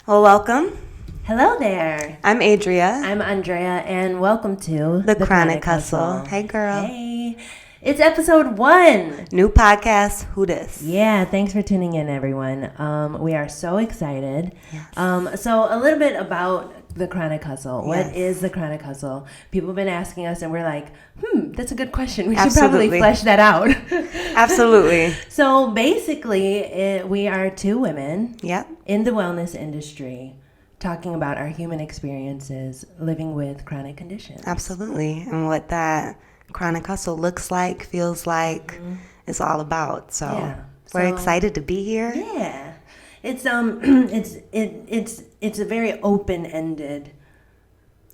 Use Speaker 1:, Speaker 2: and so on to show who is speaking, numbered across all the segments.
Speaker 1: Well, welcome.
Speaker 2: Hello there.
Speaker 1: I'm Adria.
Speaker 2: I'm Andrea, and welcome to
Speaker 1: The Chronic Hustle. Hey, girl.
Speaker 2: Hey. It's episode 1.
Speaker 1: New podcast, Who Dis?
Speaker 2: Yeah, thanks for tuning in, everyone. We are so excited.
Speaker 1: Yes.
Speaker 2: So a little bit about the Chronic Hustle.
Speaker 1: Yes.
Speaker 2: What is the Chronic Hustle? People have been asking us, and we're like, that's a good question. We should
Speaker 1: Absolutely.
Speaker 2: probably flesh that out.
Speaker 1: Absolutely.
Speaker 2: So basically, we are two women
Speaker 1: Yep.
Speaker 2: in the wellness industry talking about our human experiences living with chronic conditions.
Speaker 1: Absolutely. And what that chronic hustle looks like, feels like, it's all about. So
Speaker 2: Yeah.
Speaker 1: we're
Speaker 2: So-
Speaker 1: excited to be here.
Speaker 2: Yeah, it's it's a very open-ended.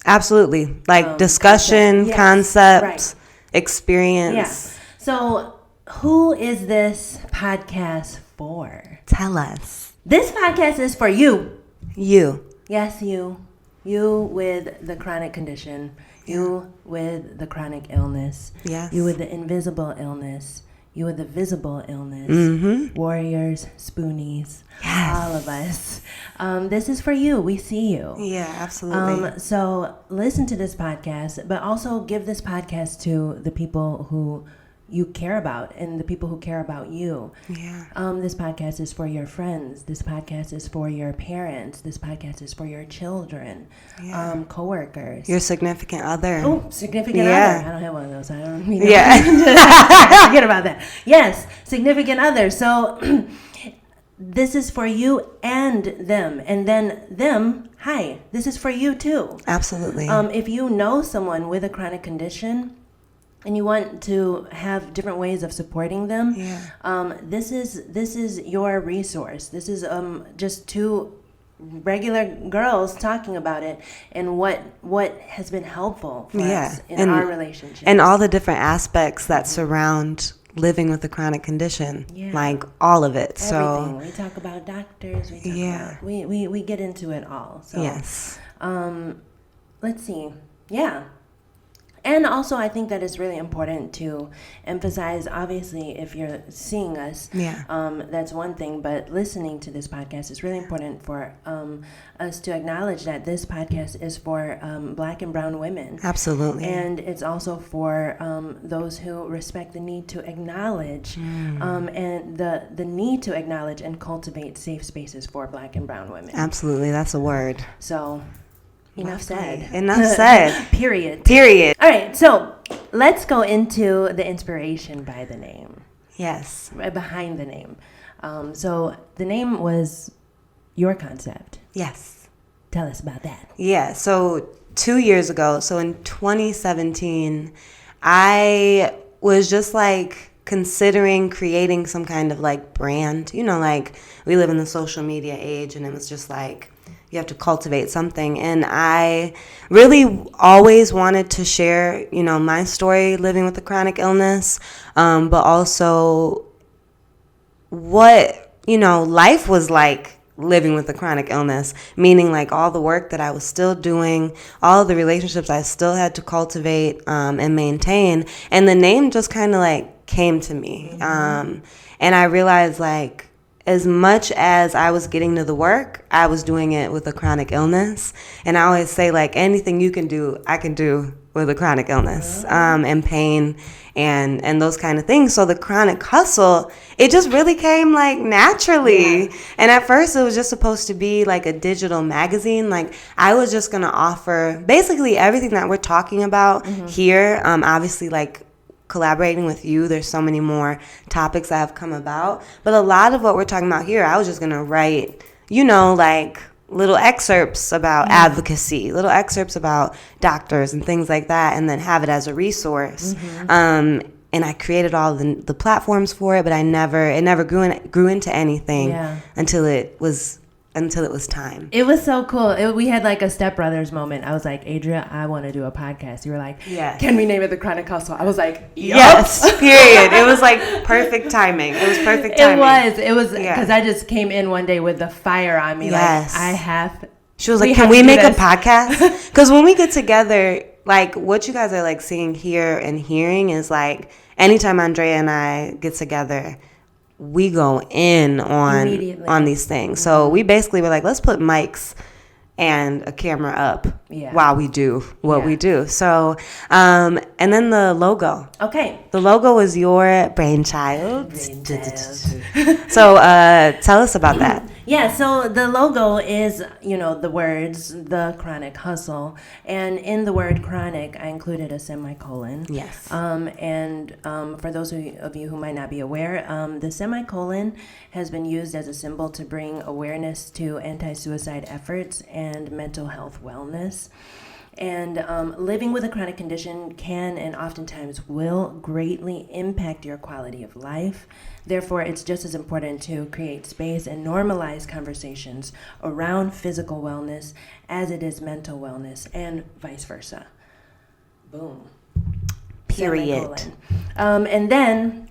Speaker 1: Absolutely. Like discussion,
Speaker 2: concept. Yes.
Speaker 1: concept,
Speaker 2: Right.
Speaker 1: experience.
Speaker 2: Yeah. So, who is this podcast for?
Speaker 1: Tell us.
Speaker 2: This podcast is for you.
Speaker 1: You.
Speaker 2: Yes, you. You with the chronic condition. You with the chronic illness.
Speaker 1: Yes.
Speaker 2: You with the invisible illness. You with the visible illness.
Speaker 1: Mm-hmm.
Speaker 2: Warriors, spoonies,
Speaker 1: Yes.
Speaker 2: all of us. This is for you. We see you.
Speaker 1: Yeah, absolutely.
Speaker 2: So listen to this podcast, but also give this podcast to the people who you care about and the people who care about you.
Speaker 1: Yeah.
Speaker 2: This podcast is for your friends. This podcast is for your parents. This podcast is for your children, coworkers.
Speaker 1: Your significant other.
Speaker 2: Oh, significant
Speaker 1: Yeah.
Speaker 2: other. I don't have one of those. I don't.
Speaker 1: Yeah.
Speaker 2: Forget about that. Yes, significant other. So this is for you and them, and then them. Hi, this is for you too.
Speaker 1: Absolutely.
Speaker 2: If you know someone with a chronic condition and you want to have different ways of supporting them, this is your resource. This is just two regular girls talking about it and what has been helpful for us in our relationship.
Speaker 1: And all the different aspects that surround living with a chronic condition.
Speaker 2: Yeah.
Speaker 1: Like all of it.
Speaker 2: Everything.
Speaker 1: So
Speaker 2: We talk about doctors, we talk about we get into it all. So
Speaker 1: yes.
Speaker 2: let's see. Yeah. And also, I think that it's really important to emphasize, obviously, if you're seeing us, that's one thing, but listening to this podcast is really important for us to acknowledge that this podcast is for Black and brown women.
Speaker 1: Absolutely.
Speaker 2: And it's also for those who respect the need to acknowledge and the need to acknowledge and cultivate safe spaces for Black and brown women.
Speaker 1: Absolutely. That's a word.
Speaker 2: So... Enough said.
Speaker 1: Enough said.
Speaker 2: Period.
Speaker 1: Period.
Speaker 2: All right, so let's go into the inspiration by the name.
Speaker 1: Yes.
Speaker 2: Behind the name. So the name was your concept.
Speaker 1: Yes.
Speaker 2: Tell us about that.
Speaker 1: Yeah. So 2 years ago, so in 2017, I was just like considering creating some kind of like brand. You know, like we live in the social media age, and it was just like, you have to cultivate something. And I really always wanted to share, you know, my story living with a chronic illness, but also what, you know, life was like living with a chronic illness, meaning like all the work that I was still doing, all the relationships I still had to cultivate and maintain. And the name just kind of like came to me. And I realized like, as much as I was getting to the work, I was doing it with a chronic illness. And I always say, like, anything you can do, I can do with a chronic illness, and pain and those kind of things. So the Chronic Hustle, it just really came, like, naturally. Yeah. And at first, it was just supposed to be, like, a digital magazine. Like, I was just going to offer basically everything that we're talking about here, obviously, like, collaborating with you, there's so many more topics that have come about, but a lot of what we're talking about here, I was just gonna write, you know, like little excerpts about advocacy, little excerpts about doctors and things like that, and then have it as a resource. And I created all the platforms for it, but it never grew into anything until it was time.
Speaker 2: It was so cool. We had like a Step Brothers moment. I was like, Adria, I want to do a podcast. You were like, can we name it The Chronic Hustle? I was like,
Speaker 1: yes, period. It was like perfect timing. It was perfect timing.
Speaker 2: It was because I just came in one day with the fire on me.
Speaker 1: Yes.
Speaker 2: Like, I have.
Speaker 1: She was like, can we make a podcast? Because when we get together, like what you guys are like seeing here and hearing is like anytime Andrea and I get together, we go in on these things. So we basically were like, let's put mics and a camera up while we do what we do. So, and then the logo. Okay. The logo was your brainchild. So tell us about that.
Speaker 2: Yeah, so the logo is, the words, the chronic hustle. And in the word chronic, I included a semicolon.
Speaker 1: Yes.
Speaker 2: And for those of you who might not be aware, the semicolon has been used as a symbol to bring awareness to anti-suicide efforts and mental health wellness. And living with a chronic condition can and oftentimes will greatly impact your quality of life. Therefore, it's just as important to create space and normalize conversations around physical wellness as it is mental wellness, and vice versa. Boom.
Speaker 1: Period.
Speaker 2: And then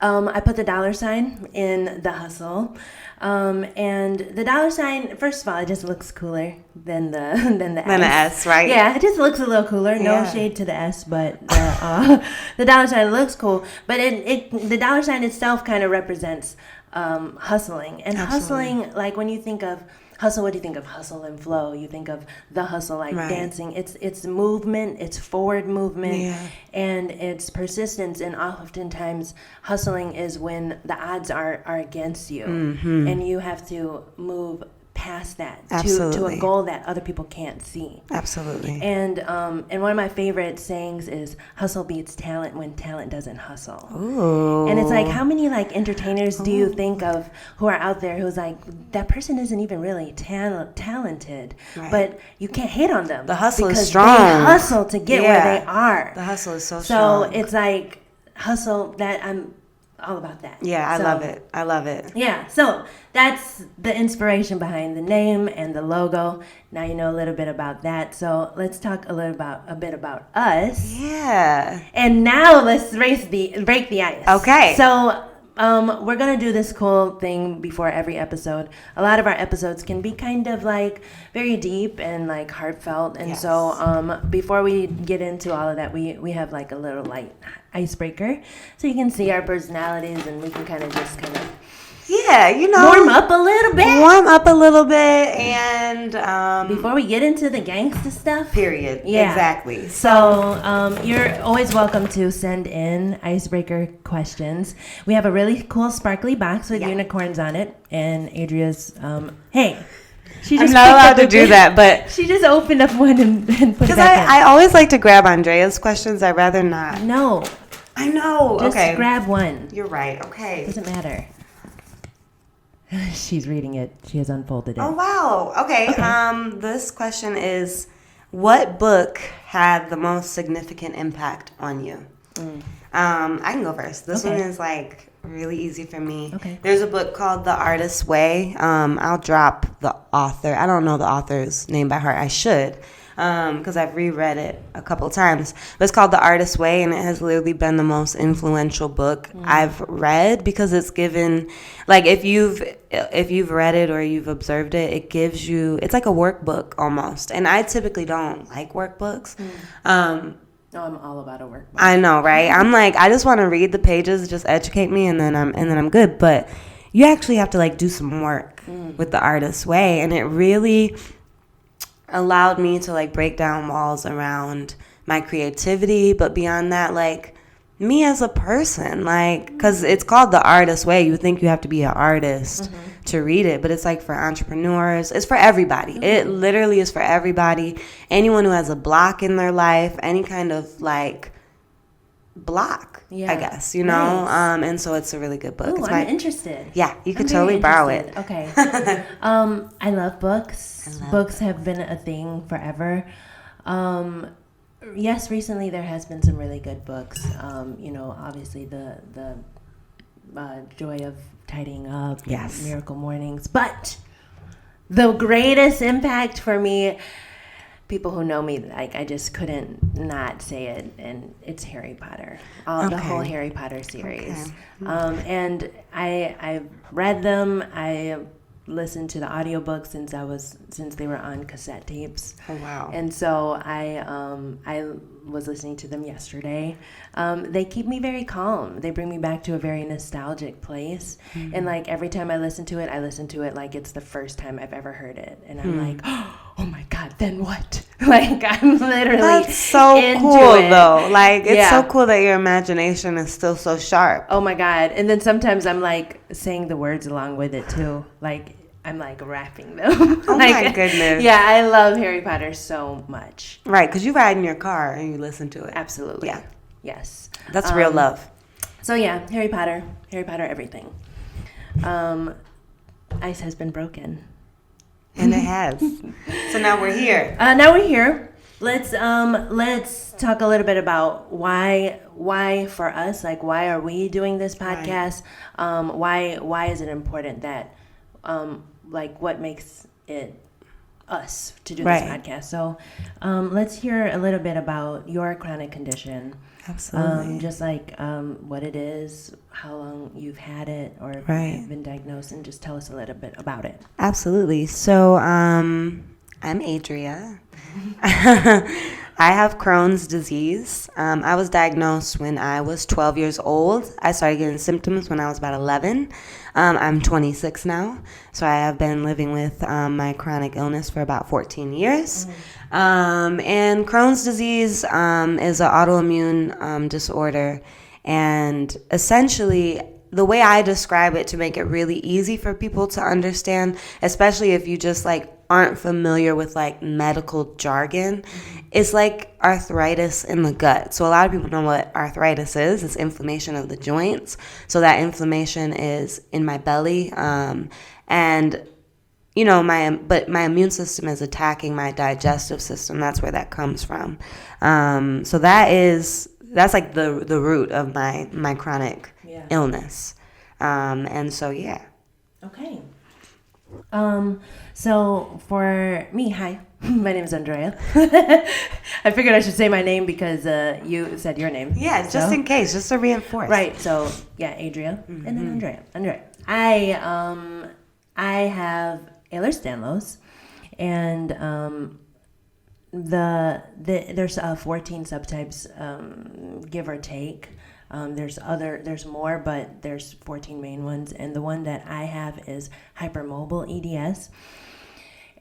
Speaker 2: I put the $ in the hustle. And the $, first of all, it just looks cooler than the
Speaker 1: S, right?
Speaker 2: Yeah, it just looks a little cooler. No shade to the S, but the $ looks cool. But the $ itself kind of represents hustling. And hustling, like when you think of hustle, what do you think of? Hustle and flow. You think of the hustle, like dancing. It's movement, it's forward movement, and it's persistence. And oftentimes, hustling is when the odds are against you, and you have to move past that to a goal that other people can't see.
Speaker 1: Absolutely.
Speaker 2: And one of my favorite sayings is hustle beats talent when talent doesn't hustle.
Speaker 1: Ooh.
Speaker 2: And it's like, how many like entertainers do you think of who are out there who's like, that person isn't even really talented, but you can't hate on them.
Speaker 1: The hustle is
Speaker 2: because
Speaker 1: strong.
Speaker 2: They hustle to get where they are.
Speaker 1: The hustle is so strong.
Speaker 2: So it's like hustle that I'm all about that.
Speaker 1: Yeah, I love it.
Speaker 2: Yeah, so that's the inspiration behind the name and the logo. Now you know a little bit about that. So let's talk a bit about us.
Speaker 1: Yeah.
Speaker 2: And now let's break the ice.
Speaker 1: Okay.
Speaker 2: So we're gonna do this cool thing before every episode. A lot of our episodes can be kind of like very deep and like heartfelt, and so before we get into all of that, we have like a little light icebreaker, so you can see our personalities, and we can kind of warm up a little bit, and
Speaker 1: before
Speaker 2: we get into the gangsta stuff.
Speaker 1: Period. Yeah. Exactly.
Speaker 2: So you're always welcome to send in icebreaker questions. We have a really cool sparkly box with unicorns on it, and Adria's hey.
Speaker 1: I'm not allowed to do that, but
Speaker 2: she just opened up one and put it back in.
Speaker 1: Because I always like to grab Andrea's questions. I'd rather not.
Speaker 2: No.
Speaker 1: I know.
Speaker 2: Just grab one.
Speaker 1: You're right. Okay.
Speaker 2: Doesn't matter. She's reading it. She has unfolded it.
Speaker 1: Oh, wow. Okay. This question is, what book had the most significant impact on you? I can go first. This one is like really easy for me.
Speaker 2: Okay.
Speaker 1: There's a book called The Artist's Way. I'll drop the author. I don't know the author's name by heart. I should, because I've reread it a couple times. But it's called The Artist's Way, and it has literally been the most influential book I've read, because it's given, like, if you've read it or you've observed it, it gives you, it's like a workbook almost. And I typically don't like workbooks.
Speaker 2: No, I'm all about a workbook.
Speaker 1: I know, right? I'm like, I just want to read the pages, just educate me, and then I'm good. But you actually have to like do some work with The Artist's Way, and it really allowed me to like break down walls around my creativity, but beyond that, like me as a person, like, because it's called The Artist's Way. You think you have to be an artist to read it, but it's like for entrepreneurs. It's for everybody. It literally is for everybody. Anyone who has a block in their life, any kind of like block, I guess, Nice. And so it's a really good book.
Speaker 2: Ooh, I'm interested.
Speaker 1: Yeah, you could totally borrow it.
Speaker 2: Okay. I love books. Books have been a thing forever. Yes, recently there has been some really good books. Obviously the Joy of Tidying Up, Miracle Mornings. But the greatest impact for me, people who know me, like, I just couldn't not say it, and it's Harry Potter. The whole Harry Potter series. And I've read them. I listened to the audiobook since they were on cassette tapes.
Speaker 1: Oh, wow.
Speaker 2: And so I was listening to them yesterday. They keep me very calm. They bring me back to a very nostalgic place. And like every time I listen to it like it's the first time I've ever heard it. And I'm like, oh my God, then what? Like I'm literally
Speaker 1: That's so
Speaker 2: into
Speaker 1: cool
Speaker 2: it.
Speaker 1: though. Like it's so cool that your imagination is still so sharp.
Speaker 2: Oh my God. And then sometimes I'm like saying the words along with it too. Like I'm like rapping them.
Speaker 1: Oh
Speaker 2: like,
Speaker 1: my goodness.
Speaker 2: Yeah, I love Harry Potter so much.
Speaker 1: Right, because you ride in your car and you listen to it.
Speaker 2: Absolutely.
Speaker 1: Yeah.
Speaker 2: Yes.
Speaker 1: That's real love.
Speaker 2: So yeah, Harry Potter everything. Ice has been broken.
Speaker 1: And it has. So now we're here.
Speaker 2: Let's talk a little bit about why for us, like why are we doing this podcast? Right. Why is it important that like what makes it us to do this podcast? So let's hear a little bit about your chronic condition.
Speaker 1: Absolutely.
Speaker 2: Just like what it is, how long you've had it, or have been diagnosed, and just tell us a little bit about it.
Speaker 1: Absolutely. So I'm Adria. I have Crohn's disease. I was diagnosed when I was 12 years old. I started getting symptoms when I was about 11. I'm 26 now, so I have been living with my chronic illness for about 14 years. And Crohn's disease is an autoimmune disorder, and essentially the way I describe it to make it really easy for people to understand, especially if you just like aren't familiar with like medical jargon, it's like arthritis in the gut. So a lot of people know what arthritis is. It's inflammation of the joints. So that inflammation is in my belly, and you know, my immune system is attacking my digestive system. That's where that comes from. So that's like the root of my chronic illness. And so, yeah.
Speaker 2: Okay. So for me, hi, my name is Andrea. I figured I should say my name because you said your name.
Speaker 1: Yeah, just in case, just to reinforce.
Speaker 2: Right. So yeah, Adria, and then Andrea. I have Ehlers-Danlos, and there's 14 subtypes, give or take. There's more, but there's 14 main ones, and the one that I have is hypermobile EDS.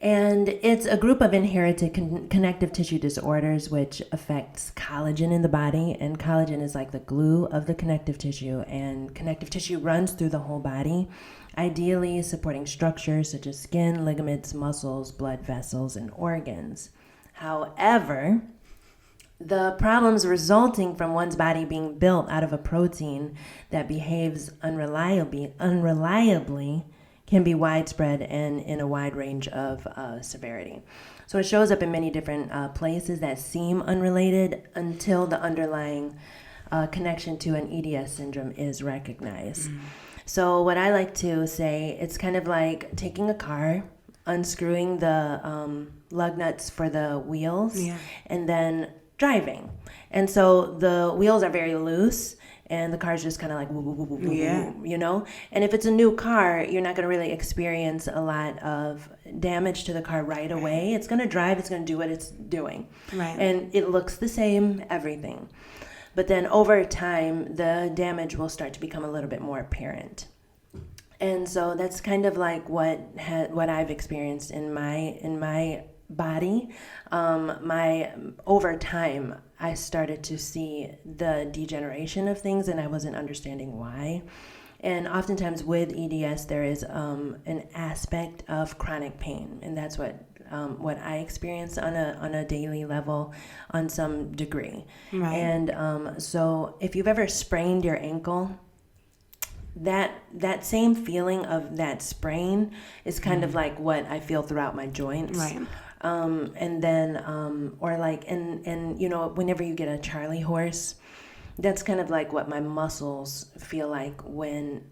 Speaker 2: And it's a group of inherited connective tissue disorders which affects collagen in the body, and collagen is like the glue of the connective tissue, and connective tissue runs through the whole body, ideally supporting structures such as skin, ligaments, muscles, blood vessels, and organs. However, the problems resulting from one's body being built out of a protein that behaves unreliably can be widespread and in a wide range of severity. So it shows up in many different places that seem unrelated until the underlying connection to an EDS syndrome is recognized. So what I like to say, it's kind of like taking a car, unscrewing the lug nuts for the wheels, and then driving. And so the wheels are very loose, and the car's just kind of like woo, woo, woo, woo, woo, you know? And if it's a new car, you're not going to really experience a lot of damage to the car right away. It's going to drive, it's going to do what it's doing. Right. And it looks the same, everything. But then over time, the damage will start to become a little bit more apparent. And so that's kind of like what I've experienced in my body. Over time, I started to see the degeneration of things, and I wasn't understanding why. And oftentimes with EDS, there is an aspect of chronic pain, and that's what I experience on a daily level, on some degree. Right. And so, if you've ever sprained your ankle, that same feeling of that sprain is kind of like what I feel throughout my joints. Right. And then, or like, and you know, whenever you get a Charlie horse, that's kind of like what my muscles feel like when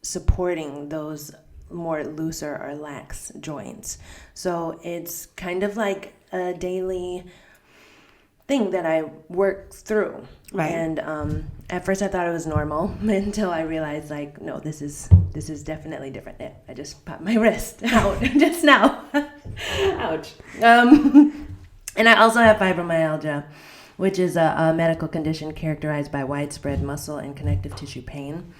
Speaker 2: supporting those more looser or lax joints. So it's kind of like a daily thing that I work through.
Speaker 1: Right.
Speaker 2: And at first I thought it was normal until I realized, like, no, this is definitely different. I just popped my wrist out just now. Ouch. And I also have fibromyalgia, which is a medical condition characterized by widespread muscle and connective tissue pain.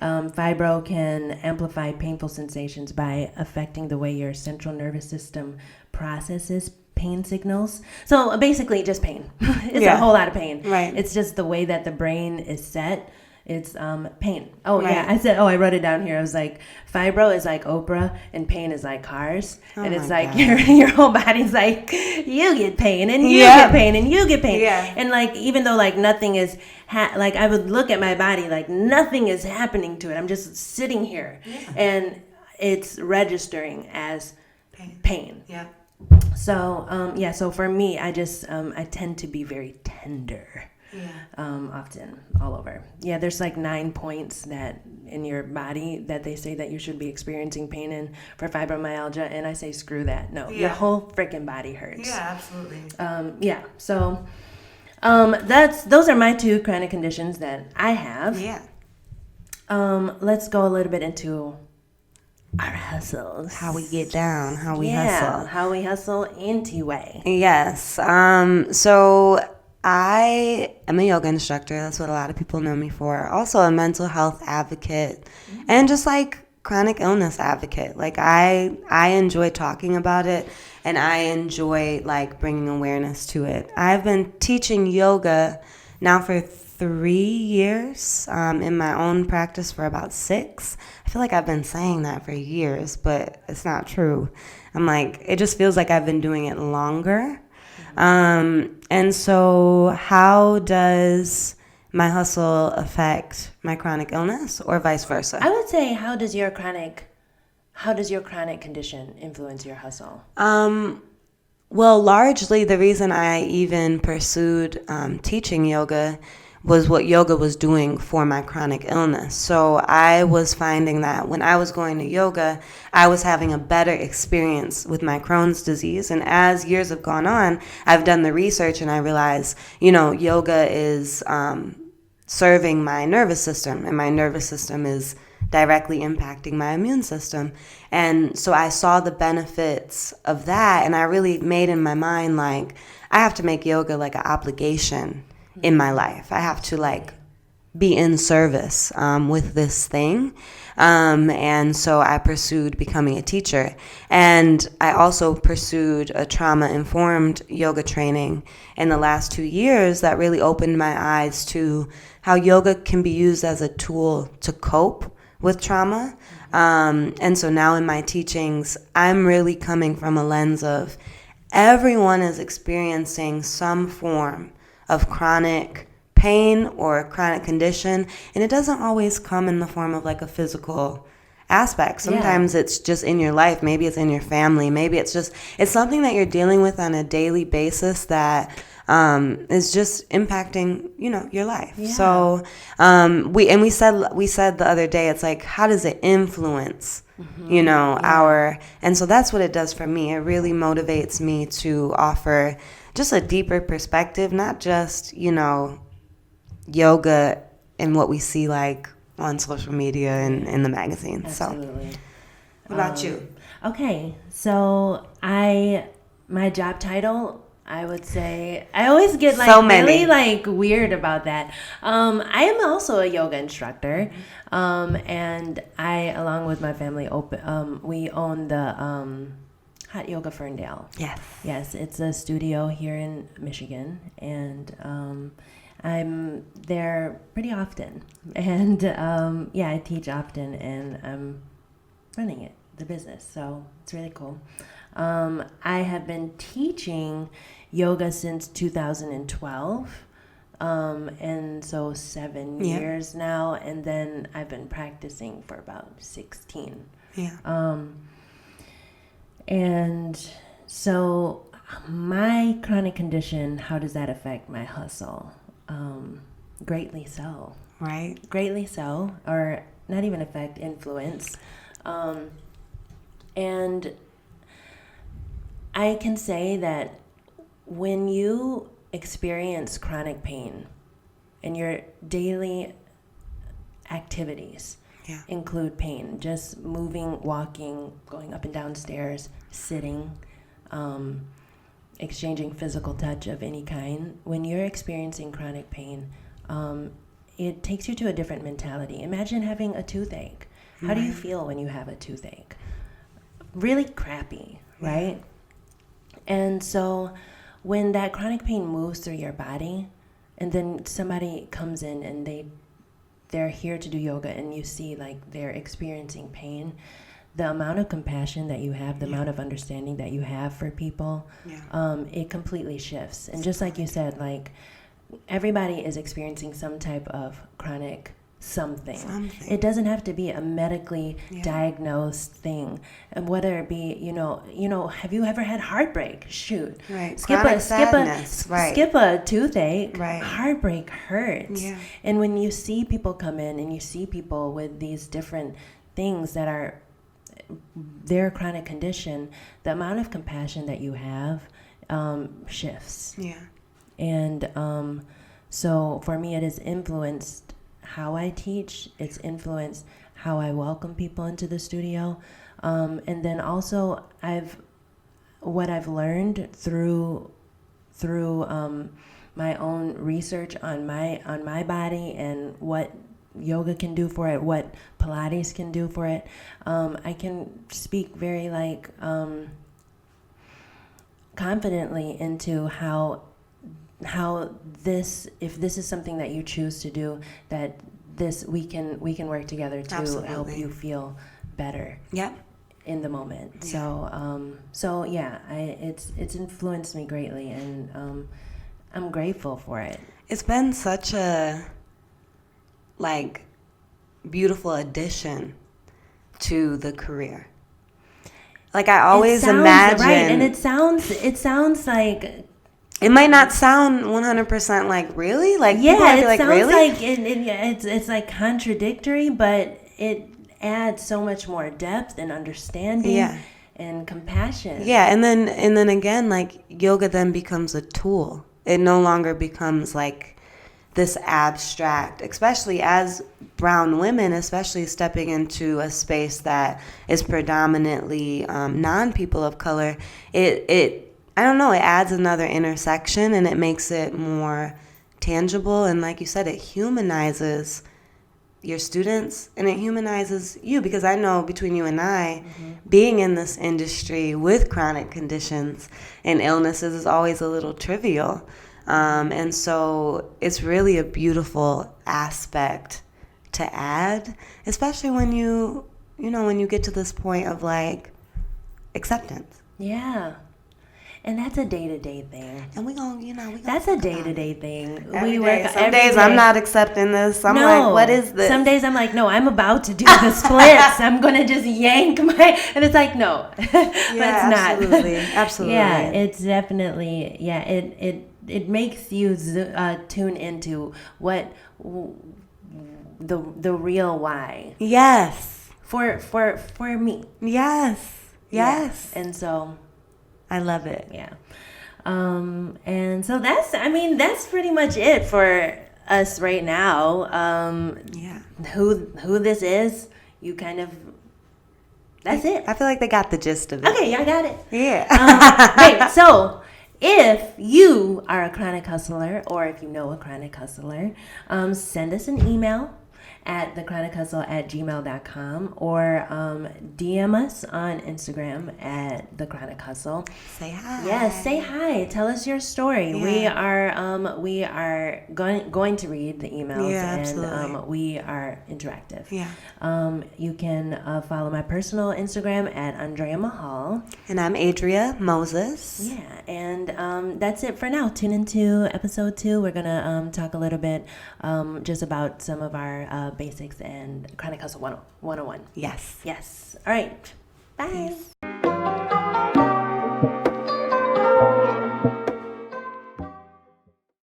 Speaker 2: Fibro can amplify painful sensations by affecting the way your central nervous system processes pain signals. So basically just pain. It's a whole lot of pain.
Speaker 1: Right.
Speaker 2: It's just the way that the brain is set. It's pain. Oh,
Speaker 1: Right.
Speaker 2: yeah. I wrote it down here. I was like, fibro is like Oprah and pain is like cars. And it's
Speaker 1: my
Speaker 2: like
Speaker 1: God.
Speaker 2: your whole body's like, you get pain and you
Speaker 1: Yeah.
Speaker 2: get pain and you get pain.
Speaker 1: Yeah.
Speaker 2: And like, even though like nothing is, like I would look at my body, like nothing is happening to it. I'm just sitting here and it's registering as pain.
Speaker 1: Yeah.
Speaker 2: So, so for me, I just, I tend to be very tender. Often all over. Yeah, there's like 9 points that in your body that they say that you should be experiencing pain in for fibromyalgia, and I say screw that. No, your whole freaking body hurts.
Speaker 1: Yeah, absolutely.
Speaker 2: So those are my 2 chronic conditions that I have.
Speaker 1: Yeah.
Speaker 2: Let's go a little bit into our hustles.
Speaker 1: How we get down, how we hustle.
Speaker 2: How we hustle anyway.
Speaker 1: Yes. So I am a yoga instructor. That's what a lot of people know me for. Also a mental health advocate and just like chronic illness advocate. Like I enjoy talking about it and I enjoy like bringing awareness to it. I've been teaching yoga now for 3 years, in my own practice for about 6. I feel like I've been saying that for years, but it's not true. I'm like, it just feels like I've been doing it longer. And so how does my hustle affect my chronic illness or vice versa?
Speaker 2: I would say, how does your chronic condition influence your hustle?
Speaker 1: Well, largely the reason I even pursued teaching yoga was what yoga was doing for my chronic illness. So I was finding that when I was going to yoga, I was having a better experience with my Crohn's disease. And as years have gone on, I've done the research and I realized, yoga is serving my nervous system, and my nervous system is directly impacting my immune system. And so I saw the benefits of that, and I really made in my mind, like, I have to make yoga like an obligation in my life. I have to like be in service with this thing. And so I pursued becoming a teacher. And I also pursued a trauma-informed yoga training in the last 2 years that really opened my eyes to how yoga can be used as a tool to cope with trauma. And so now in my teachings, I'm really coming from a lens of everyone is experiencing some form of chronic pain or a chronic condition, and it doesn't always come in the form of like a physical aspect. Sometimes it's just in your life, maybe it's in your family, maybe it's something that you're dealing with on a daily basis that is just impacting your life. So we said the other day, it's like, how does it influence and so that's what it does for me. It really motivates me to offer just a deeper perspective, not just, yoga and what we see like on social media and in the magazines.
Speaker 2: Absolutely.
Speaker 1: So what about you?
Speaker 2: Okay, so my job title, I would say, I always get like really like weird about that. I am also a yoga instructor, and I, along with my family, we own the Hot Yoga Ferndale. Yes, it's a studio here in Michigan, and I'm there pretty often, and I teach often, and I'm running it, the business, so it's really cool. I have been teaching yoga since 2012, and so 7 years now, and then I've been practicing for about 16. And so my chronic condition, how does that affect my hustle? Greatly so.
Speaker 1: Right.
Speaker 2: Greatly so, or not even affect, influence. And I can say that when you experience chronic pain and your daily activities include pain, just moving, walking, going up and down stairs, sitting, exchanging physical touch of any kind, when you're experiencing chronic pain, it takes you to a different mentality. Imagine having a toothache. How do you feel when you have a toothache? Really crappy, right? And so when that chronic pain moves through your body, and then somebody comes in and they're here to do yoga, and you see like they're experiencing pain, the amount of compassion that you have, the amount of understanding that you have for people, it completely shifts. And just like you said, like everybody is experiencing some type of chronic something. It doesn't have to be a medically diagnosed thing. And whether it be, you know, have you ever had heartbreak? Shoot.
Speaker 1: Right.
Speaker 2: Skip a toothache.
Speaker 1: Right.
Speaker 2: Heartbreak hurts.
Speaker 1: Yeah.
Speaker 2: And when you see people come in and you see people with these different things that are their chronic condition, the amount of compassion that you have shifts.
Speaker 1: Yeah.
Speaker 2: And so for me, it has influenced how I teach. It's influenced how I welcome people into the studio. And then also what I've learned through my own research on my body and what yoga can do for it, what Pilates can do for it. I can speak very confidently into how this, if this is something that you choose to do, that we can work together to help you feel better. In the moment. It's influenced me greatly, and I'm grateful for it.
Speaker 1: It's been such a beautiful addition to the career. Like I always imagine,
Speaker 2: right, and it sounds like.
Speaker 1: It might not sound 100% like really, like
Speaker 2: yeah,
Speaker 1: people might be
Speaker 2: it
Speaker 1: like
Speaker 2: sounds
Speaker 1: really,
Speaker 2: like it's like contradictory, but it adds so much more depth and understanding and compassion.
Speaker 1: Yeah, and then again, like yoga then becomes a tool. It no longer becomes like this abstract, especially as brown women, especially stepping into a space that is predominantly non-people of color. It I don't know, it adds another intersection and it makes it more tangible. And like you said, it humanizes your students and it humanizes you, because I know between you and I, being in this industry with chronic conditions and illnesses is always a little trivial. And so it's really a beautiful aspect to add, especially when you get to this point of like acceptance.
Speaker 2: Yeah. And that's a day-to-day thing.
Speaker 1: And we gonna
Speaker 2: that's a day-to-day thing.
Speaker 1: We work some days I'm not accepting this. I'm like, what is this?
Speaker 2: Some days I'm like, no, I'm about to do the splits. I'm gonna just yank and it's like, no. But it's not.
Speaker 1: Absolutely.
Speaker 2: Yeah, it's definitely, it makes you tune into what the real why.
Speaker 1: Yes.
Speaker 2: For me.
Speaker 1: Yes.
Speaker 2: Yeah. And so
Speaker 1: I love it.
Speaker 2: Yeah. And so that's pretty much it for us right now. Who this is, you kind of, that's it.
Speaker 1: I feel like they got the gist of it.
Speaker 2: Okay, I got it.
Speaker 1: Yeah.
Speaker 2: Great. So if you are a chronic hustler, or if you know a chronic hustler, send us an email at thechronichustle@gmail.com, or DM us on Instagram at thechronichustle.
Speaker 1: Say hi.
Speaker 2: Yes, say hi. Tell us your story. Yeah. We are going to read the emails, and we are interactive.
Speaker 1: Yeah.
Speaker 2: You can follow my personal Instagram at Andrea Mahal.
Speaker 1: And I'm Adria Moses.
Speaker 2: Yeah, and that's it for now. Tune into episode 2. We're gonna talk a little bit just about some of our basics and Chronic Hustle 101.
Speaker 1: Yes.
Speaker 2: All right. Bye. Peace.